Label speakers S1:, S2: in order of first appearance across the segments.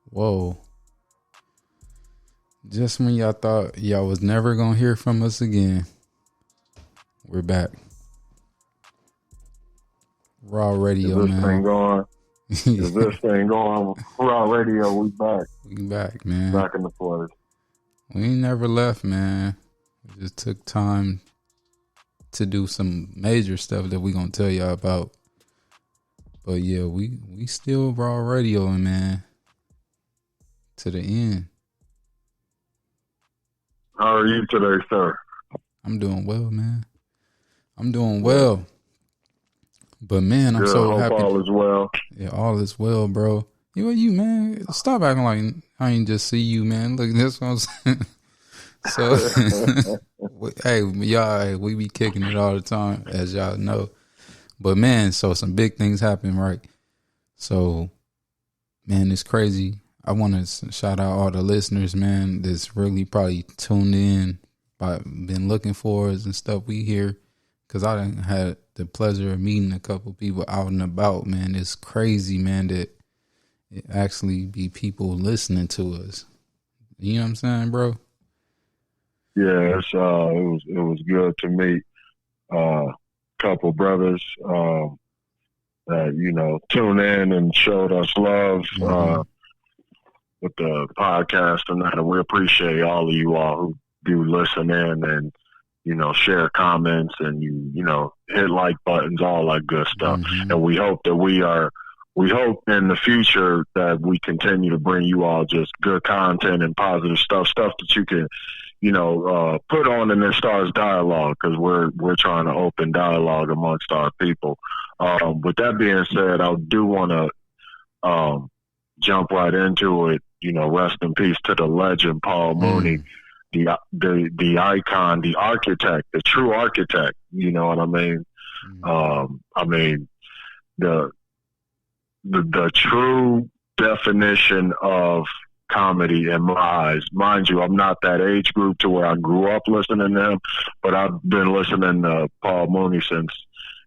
S1: Whoa. Just when y'all thought y'all was never going to hear from us again, we're back. Raw Radio,
S2: Is this
S1: man.
S2: thing going? Is this thing going? Raw Radio, we back.
S1: We back, man.
S2: Back in the place.
S1: We ain't never left, man. We just took time to do some major stuff that we gonna tell y'all about. But yeah, we still Raw Radio, man. To the end.
S2: How are you today, sir?
S1: I'm doing well, man. I'm doing well. But man, I'm
S2: Good.
S1: so
S2: Hope
S1: happy.
S2: all is well.
S1: Yeah, all is well, bro. You, man. Stop acting like I ain't just see you, man. Look, this what I'm saying. So, hey, y'all, we be kicking it all the time, as y'all know. But man, so some big things happen, right? So, man, it's crazy. I want to shout out all the listeners, man, that's really probably tuned in, been looking for us and stuff we hear. Because I done had the pleasure of meeting a couple people out and about, man. It's crazy, man, that it actually be people listening to us. You know what I'm saying, bro?
S2: Yeah, it was good to meet a couple brothers that tuned in and showed us love with the podcast and that. And we appreciate all of you all who do listen in and share comments and hit like buttons, all that good stuff. And we hope in the future that we continue to bring you all just good content and positive stuff that you can put on in this Stars dialogue, because we're trying to open dialogue amongst our people. With that being said, I do want to jump right into it. Rest in peace to the legend Paul Mooney, the icon, the architect, the true architect. You know what I mean? I mean the true definition of comedy in my eyes. Mind you, I'm not that age group to where I grew up listening to him, but I've been listening to Paul Mooney since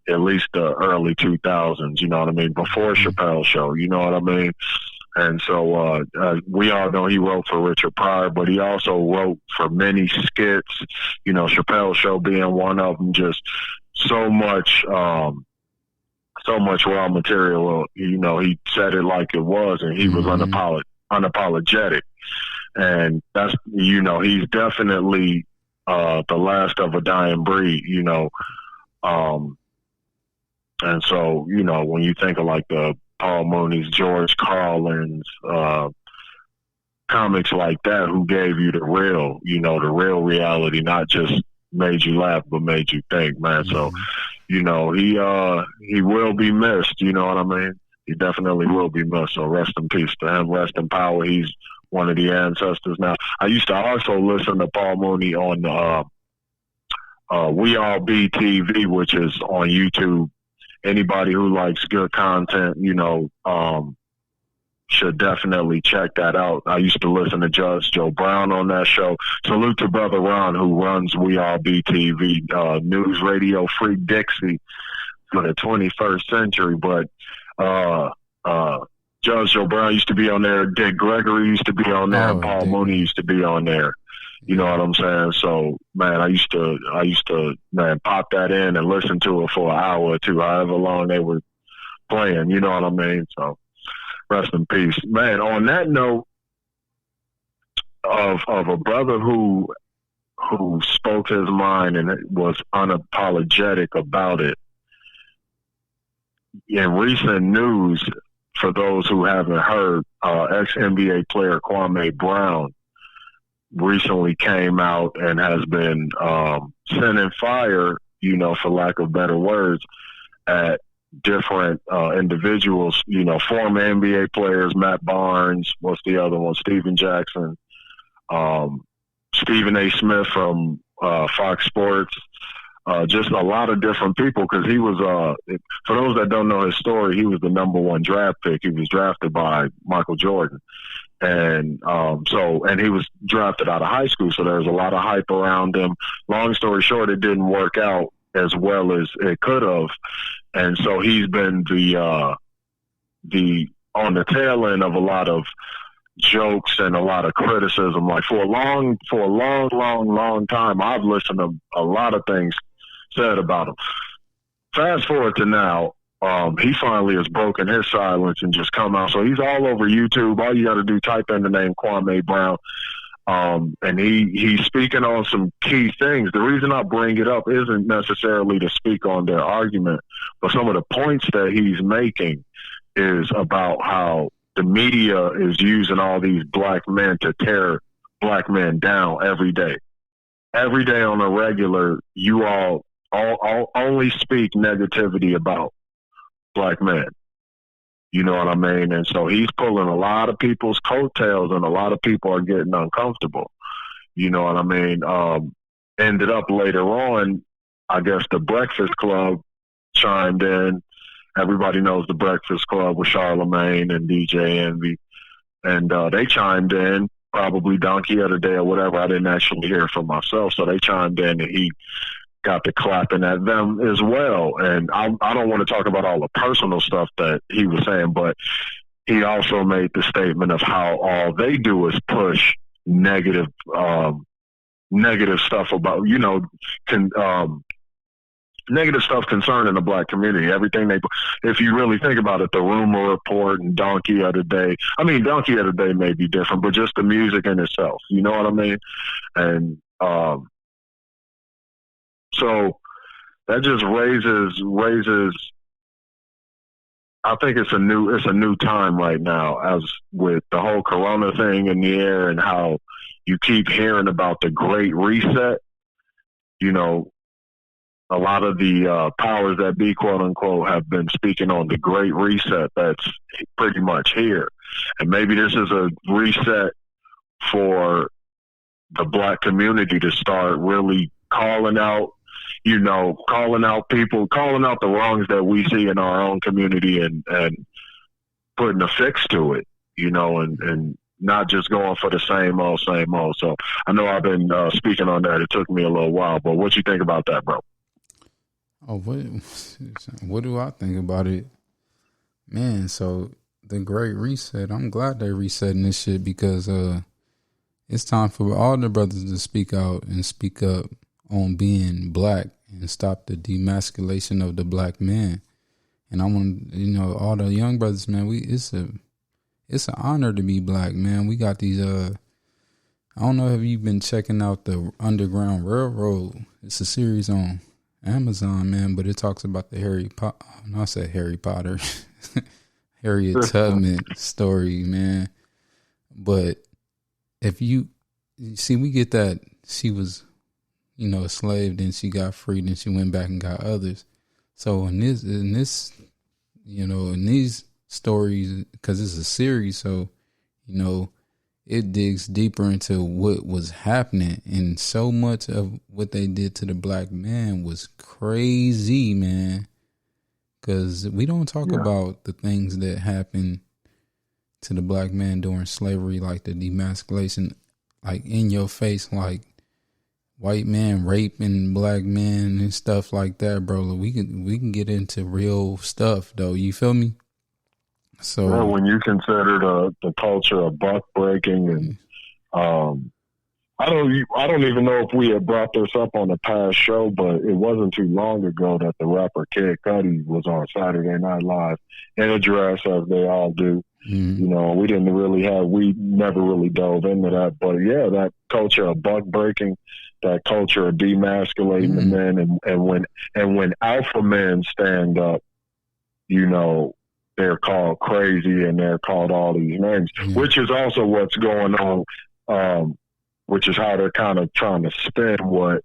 S2: at least the early 2000s, you know what I mean? Before Chappelle Show, you know what I mean? And so we all know he wrote for Richard Pryor, but he also wrote for many skits, Chappelle Show being one of them. Just so much raw material. He said it like it was, and he was unapologetic. And that's, he's definitely the last of a dying breed, and so, when you think of like the Paul Mooney's, George Carlin's, comics like that, who gave you the real reality, not just made you laugh, but made you think, man. So, he will be missed, you know what I mean? He definitely will be missed. So rest in peace to him. Rest in power. He's one of the ancestors now. I used to also listen to Paul Mooney on We All Be TV, which is on YouTube. Anybody who likes good content, should definitely check that out. I used to listen to Judge Joe Brown on that show. Salute to Brother Ron, who runs We All Be TV, news radio free Dixie for the 21st century. But Judge Joe Brown used to be on there. Dick Gregory used to be on there. And Paul Mooney used to be on there. You know what I'm saying? So, man, I used to pop that in and listen to it for an hour or two, however long they were playing. You know what I mean? So, rest in peace, man. On that note of a brother who spoke his mind and was unapologetic about it. In recent news, for those who haven't heard, ex-NBA player Kwame Brown recently came out and has been sending fire, for lack of better words, at different individuals, former NBA players, Matt Barnes, what's the other one, Steven Jackson, Stephen A. Smith from Fox Sports, just a lot of different people, because he was, for those that don't know his story, he was the #1 draft pick. He was drafted by Michael Jordan. And and he was drafted out of high school, so there was a lot of hype around him. Long story short, it didn't work out as well as it could have. And so he's been the on the tail end of a lot of jokes and a lot of criticism. Like for a long time, I've listened to a lot of things said about him. Fast forward to now, he finally has broken his silence and just come out. So he's all over YouTube. All you got to do, type in the name Kwame Brown. And he's speaking on some key things. The reason I bring it up isn't necessarily to speak on their argument, but some of the points that he's making is about how the media is using all these black men to tear black men down every day. Every day on a regular, you all only speak negativity about black men. You know what I mean? And so he's pulling a lot of people's coattails, and a lot of people are getting uncomfortable. You know what I mean? Ended up later on, I guess the Breakfast Club chimed in. Everybody knows the Breakfast Club with Charlemagne and DJ Envy. And they chimed in, probably Donkey of the Day or whatever. I didn't actually hear from myself. So they chimed in, and he got to clapping at them as well. And I don't want to talk about all the personal stuff that he was saying, but he also made the statement of how all they do is push negative stuff about, negative stuff concerning the black community. Everything if you really think about it, the Rumor Report and Donkey of the Day. I mean, Donkey of the Day may be different, but just the music in itself. You know what I mean? And so that just raises. I think it's a new time right now, as with the whole Corona thing in the air and how you keep hearing about the Great Reset. You know, a lot of the powers that be, quote unquote, have been speaking on the Great Reset that's pretty much here, and maybe this is a reset for the black community to start really calling out people, calling out the wrongs that we see in our own community and putting a fix to it, and not just going for the same old. So I know I've been speaking on that. It took me a little while, but what you think about that, bro?
S1: Oh, what do I think about it? Man, so the Great Reset, I'm glad they're resetting this shit because it's time for all the brothers to speak out and speak up on being black and stop the demasculation of the black man. And I want, all the young brothers, man, it's an honor to be black, man. We got these, I don't know if you've been checking out the Underground Railroad. It's a series on Amazon, man, but it talks about the Harry Potter, Harriet Tubman story, man. But if you see, we get that she was, a slave, then she got free, then she went back and got others. So in these stories, because it's a series, so it digs deeper into what was happening, and so much of what they did to the black man was crazy, man. Because we don't talk about the things that happened to the black man during slavery, like the demasculation, like in your face, like white man raping black men and stuff like that, bro. We can get into real stuff though. You feel me? So
S2: when you consider the culture of buck breaking, and I don't even know if we had brought this up on the past show, but it wasn't too long ago that the rapper Kid Cudi was on Saturday Night Live in a dress, as they all do. Mm-hmm. We never really dove into that, but yeah, that culture of buck breaking, that culture of demasculating the men, and when alpha men stand up, they're called crazy and they're called all these names, which is also what's going on, which is how they're kind of trying to spin what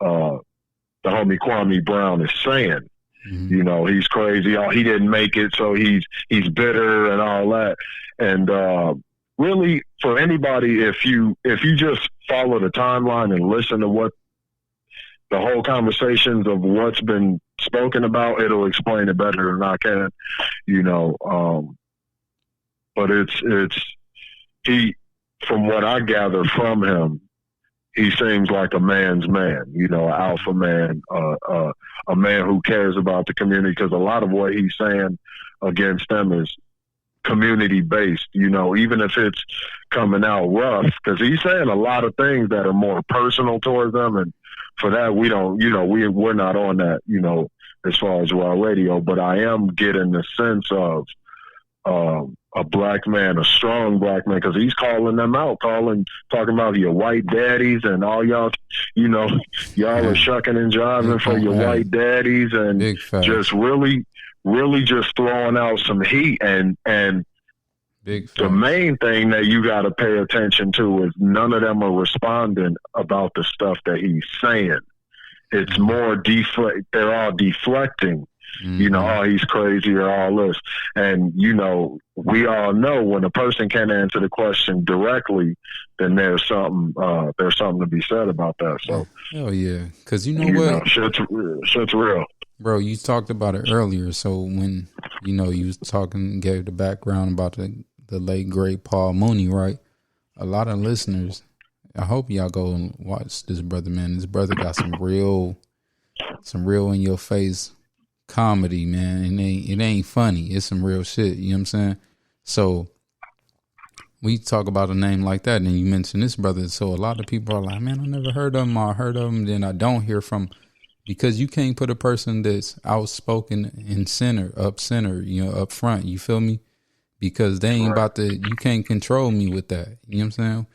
S2: the homie Kwame Brown is saying. Mm-hmm. He's crazy. He didn't make it, so he's bitter and all that. And really, for anybody, if you just follow the timeline and listen to what the whole conversations of what's been spoken about, it'll explain it better than I can, but it's he, from what I gather from him, he seems like a man's man, an alpha man, a man who cares about the community, because a lot of what he's saying against them is community based, even if it's coming out rough, because he's saying a lot of things that are more personal towards them. And for that, we don't, we're not on that, as far as R.A.W, but I am getting the sense of a black man, a strong black man, because he's calling them out, talking about your white daddies and all y'all, y'all are shucking and jiving for your white daddies, and just really just throwing out some heat. And the main thing that you got to pay attention to is none of them are responding about the stuff that he's saying. It's more they're all deflecting. Oh, he's crazy or all this. And, we all know when a person can't answer the question directly, then there's something to be said about that. So,
S1: hell yeah. Because what?
S2: Shit's real.
S1: Bro, you talked about it earlier. So when, you was talking, gave the background about the late, great Paul Mooney, right? A lot of listeners, I hope y'all go and watch this brother, man. This brother got some real in your face comedy, man. It ain't funny. It's some real shit. You know what I'm saying? So we talk about a name like that, and then you mention this brother. So a lot of people are like, man, I never heard of him. I heard of him, then I don't hear from, because you can't put a person that's outspoken in up center, up front. You feel me? Because they ain't about to, you can't control me with that. You know what I'm saying?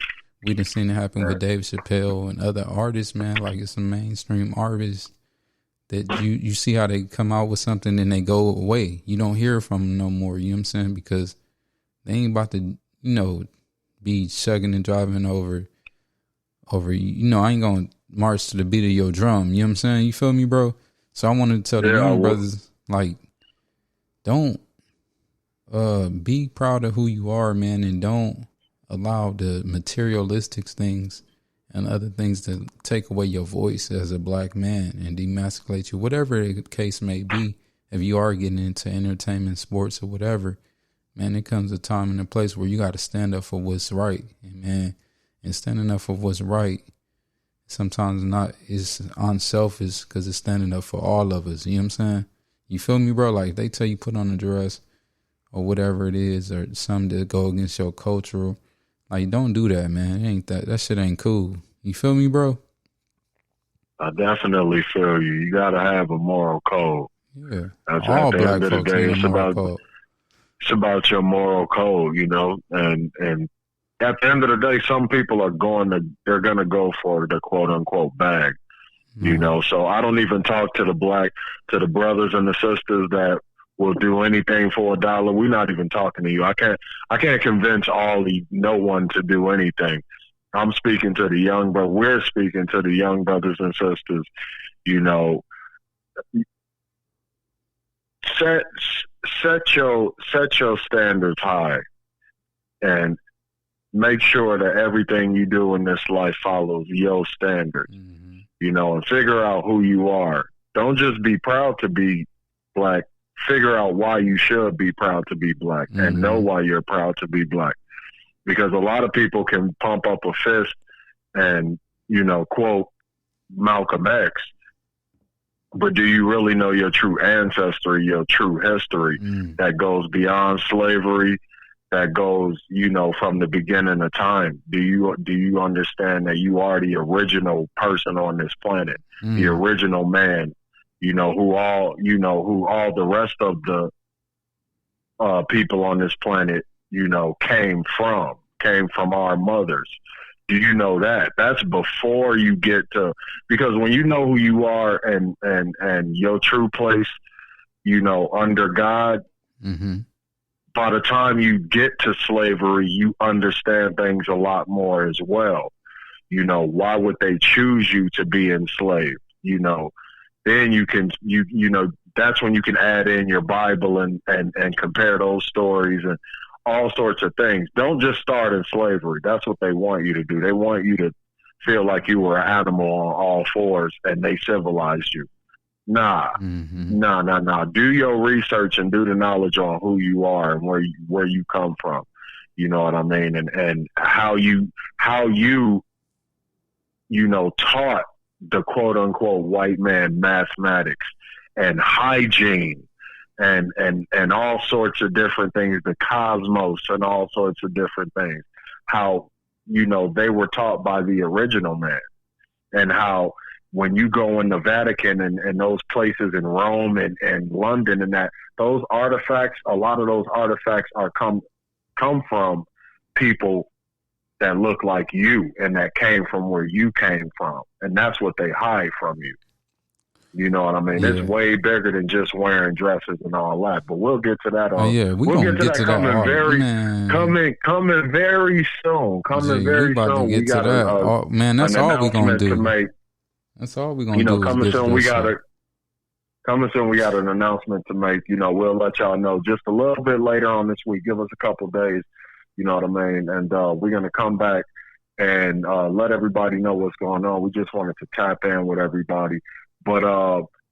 S1: We done seen it happen with Dave Chappelle and other artists, man. Like, it's some mainstream artists that you see how they come out with something and they go away. You don't hear from them no more. You know what I'm saying? Because they ain't about to, be shugging and driving over. I ain't gonna march to the beat of your drum. You know what I'm saying? You feel me, bro? So I wanted to tell the young brothers, like, don't be proud of who you are, man, and don't allow the materialistic things and other things to take away your voice as a black man and demasculate you, whatever the case may be. If you are getting into entertainment, sports, or whatever, man, there comes a time and a place where you got to stand up for what's right. And standing up for what's right sometimes is unselfish, because it's standing up for all of us. You know what I'm saying? You feel me, bro? Like, they tell you put on a dress or whatever it is, or something to go against your cultural. Like, don't do that, man. It ain't that shit ain't cool. You feel me, bro?
S2: I definitely feel you. You got to have a moral code.
S1: Yeah.
S2: That's
S1: all
S2: at the
S1: black
S2: end of the
S1: folks
S2: day,
S1: need a moral code.
S2: It's about your moral code, and at the end of the day, some people they're going to go for the quote unquote bag, so I don't even talk to the brothers and the sisters that will do anything for $1. We're not even talking to you. I can't convince no one to do anything. I'm speaking to the young, but we're speaking to the young brothers and sisters, set your standards high, and make sure that everything you do in this life follows your standards, and figure out who you are. Don't just be proud to be black. Figure out why you should be proud to be black, and know why you're proud to be black. Because a lot of people can pump up a fist and, quote Malcolm X, but do you really know your true ancestry, your true history that goes beyond slavery, that goes, from the beginning of time? Do you understand that you are the original person on this planet, the original man? Who all the rest of the people on this planet, came from our mothers. Do you know that? That's before you get to, because when you know who you are and your true place, under God, by the time you get to slavery, you understand things a lot more as well. Why would they choose you to be enslaved? Then you can, that's when you can add in your Bible and compare those stories and all sorts of things. Don't just start in slavery. That's what they want you to do. They want you to feel like you were an animal on all fours and they civilized you. Nah. Do your research and do the knowledge on who you are and where you come from. You know what I mean? And how you taught the quote unquote white man mathematics and hygiene and all sorts of different things, the cosmos and all sorts of different things, how, they were taught by the original man, and how when you go in the Vatican and those places in Rome and London and that, those artifacts, a lot of those artifacts are come from people that look like you and that came from where you came from. And that's what they hide from you. You know what I mean? Yeah. It's way bigger than just wearing dresses and all that. But we'll get to that.
S1: We'll get to that coming
S2: very soon. Very soon.
S1: We got that. Man, that's all we're gonna do. That's all we're gonna do.
S2: Coming soon. Coming soon. We got an announcement to make. We'll let y'all know just a little bit later on this week. Give us a couple days. You know what I mean? And we're gonna come back and let everybody know what's going on. We just wanted to tap in with everybody. But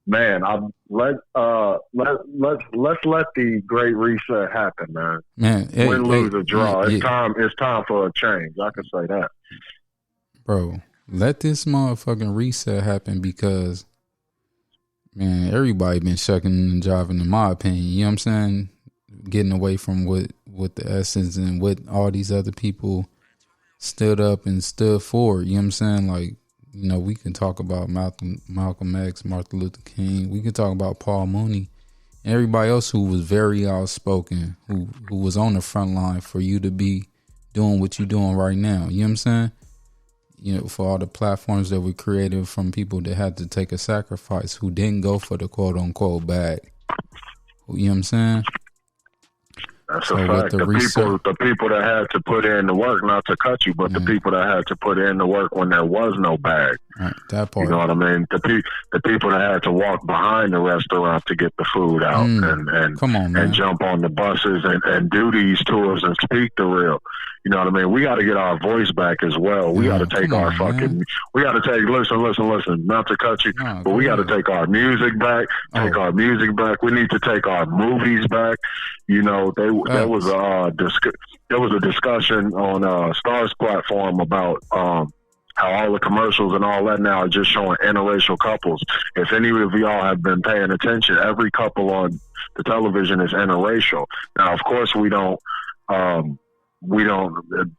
S2: man, let's let the great reset happen, man. Win, lose, or draw. It's time for a change. I can say that,
S1: bro. Let this motherfucking reset happen, because, man, everybody been shucking and jiving, in my opinion. You know what I'm saying? Getting away from what the essence and what all these other people stood up and stood for. You know what I'm saying? Like, we can talk about Malcolm X, Martin Luther King. We can talk about Paul Mooney and everybody else who was very outspoken, who was on the front line for you to be doing what you're doing right now. You know what I'm saying? For all the platforms that were created from people that had to take a sacrifice, who didn't go for the quote unquote bag. You know what I'm saying?
S2: That's a fact. The people that had to put in the work, not to cut you, but the people that had to put in the work when there was no bag.
S1: Right, that part.
S2: You know what I mean? The people that had to walk behind the restaurant to get the food out and
S1: come on, man,
S2: and jump on the buses and do these tours and speak the real. You know what I mean? We got to get our voice back as well. We got to take our we got to take, listen, not to cut you, but we got to take our music back, our music back. We need to take our movies back. There was a discussion on Star's platform about how all the commercials and all that now are just showing interracial couples. If any of y'all have been paying attention, every couple on the television is interracial. Now, of course,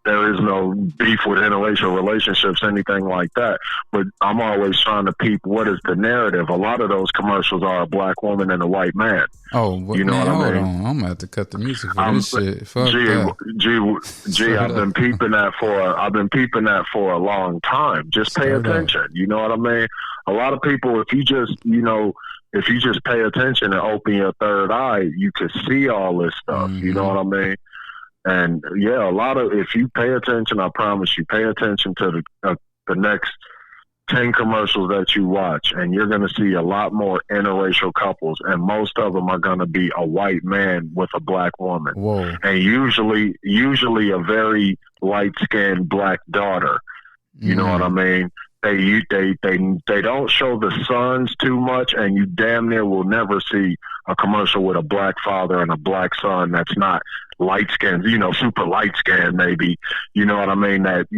S2: there is no beef with interracial relationships, anything like that. But I'm always trying to peep what is the narrative. A lot of those commercials are a black woman and a white man.
S1: Oh, you know what I mean? On. I'm gonna have to cut the music for this shit. Fuck that.
S2: I've been peeping that for a long time. Just pay attention. You know what I mean? A lot of people, if you just pay attention and open your third eye, you could see all this stuff. Mm-hmm. You know what I mean? And if you pay attention, I promise you, pay attention to the next 10 commercials that you watch, and you're going to see a lot more interracial couples, and most of them are going to be a white man with a black woman.
S1: Whoa.
S2: And usually a very light-skinned black daughter. You know what I mean? They don't show the sons too much, and you damn near will never see a commercial with a black father and a black son that's not light skinned, super light skinned maybe, you know what I mean, that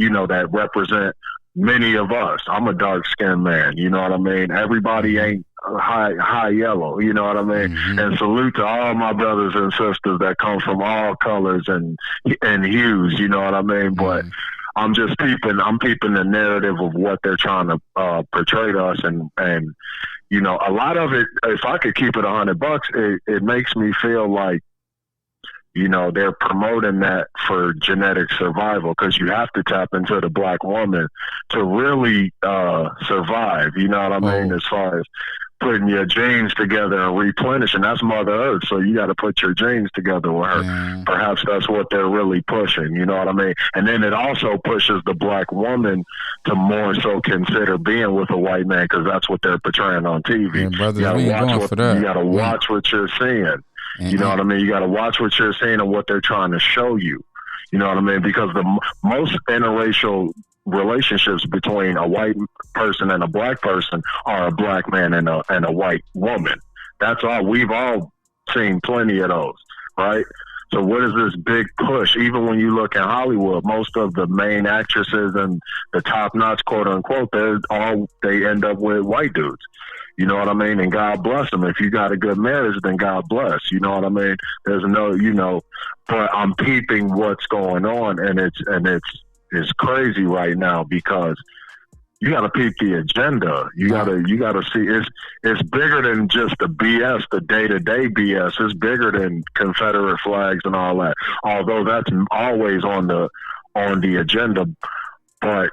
S2: represent many of us. I'm a dark skinned man, you know what I mean? Everybody ain't high yellow, you know what I mean? Mm-hmm. And salute to all my brothers and sisters that come from all colors and hues, you know what I mean? Mm-hmm. But I'm peeping the narrative of what they're trying to portray to us, and a lot of it, if I could keep it $100, it makes me feel like, they're promoting that for genetic survival, because you have to tap into the black woman to really survive, you know what I mean, as far as putting your genes together and replenishing. That's Mother Earth, so you got to put your genes together with her. Yeah. Perhaps that's what they're really pushing, you know what I mean? And then it also pushes the black woman to more so consider being with a white man, because that's what they're portraying on TV.
S1: Yeah, brothers, you
S2: got to watch what you're seeing. You know what I mean? You got to watch what you're seeing and what they're trying to show you. You know what I mean? Because the most interracial relationships between a white person and a black person are a black man and a white woman. That's all. We've all seen plenty of those, right? So what is this big push? Even when you look at Hollywood, most of the main actresses and the top notch, quote unquote, they end up with white dudes. You know what I mean? And God bless them. If you got a good marriage, then God bless. You know what I mean? There's no, you know, but I'm peeping what's going on, and it's crazy right now because you got to peep the agenda. You got to see it's bigger than just the BS, the day-to-day BS. It's bigger than Confederate flags and all that. Although that's always on the agenda, but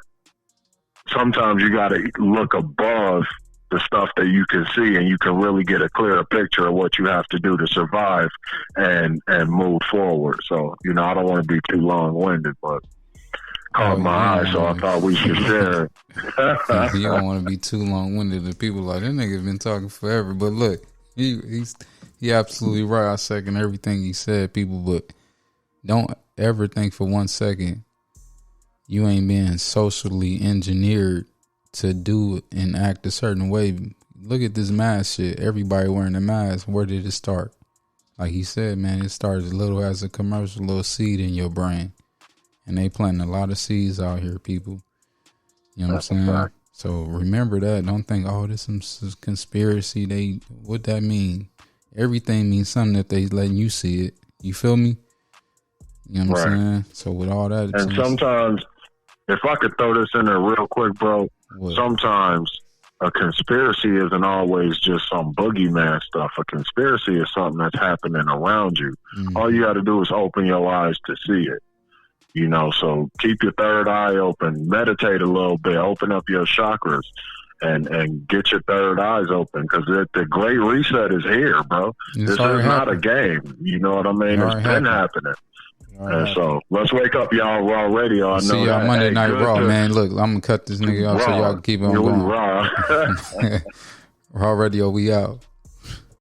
S2: sometimes you got to look above the stuff that you can see, and you can really get a clearer picture of what you have to do to survive and move forward. So, you know, I don't want to be too long-winded, but caught my eye, so I thought we should share.
S1: You don't want to be too long-winded. The people like, that nigga been talking forever. But look, he absolutely right. I second everything he said, people. But don't ever think for 1 second you ain't being socially engineered to do and act a certain way. Look at this mask shit. Everybody wearing a mask. Where did it start? Like he said, man, it started as little as a commercial, little seed in your brain. And they planting a lot of seeds out here, people. You know what I'm saying? So remember that. Don't think, oh, this is some conspiracy. What that mean? Everything means something if they letting you see it. You feel me? You know what I'm saying? So with all that.
S2: And sometimes, if I could throw this in there real quick, bro, sometimes a conspiracy isn't always just some boogeyman stuff. A conspiracy is something that's happening around you. Mm-hmm. All you got to do is open your eyes to see it. You know, so keep your third eye open, meditate a little bit, open up your chakras, and get your third eyes open, because the great reset is here, bro. This is not a game. You know what I mean? It's been happening. And so let's wake up, y'all. Raw Radio. I know
S1: see y'all Monday Night Raw, man. Look, I'm gonna cut this nigga off so y'all can keep on going.
S2: Raw.
S1: Raw Radio, we out.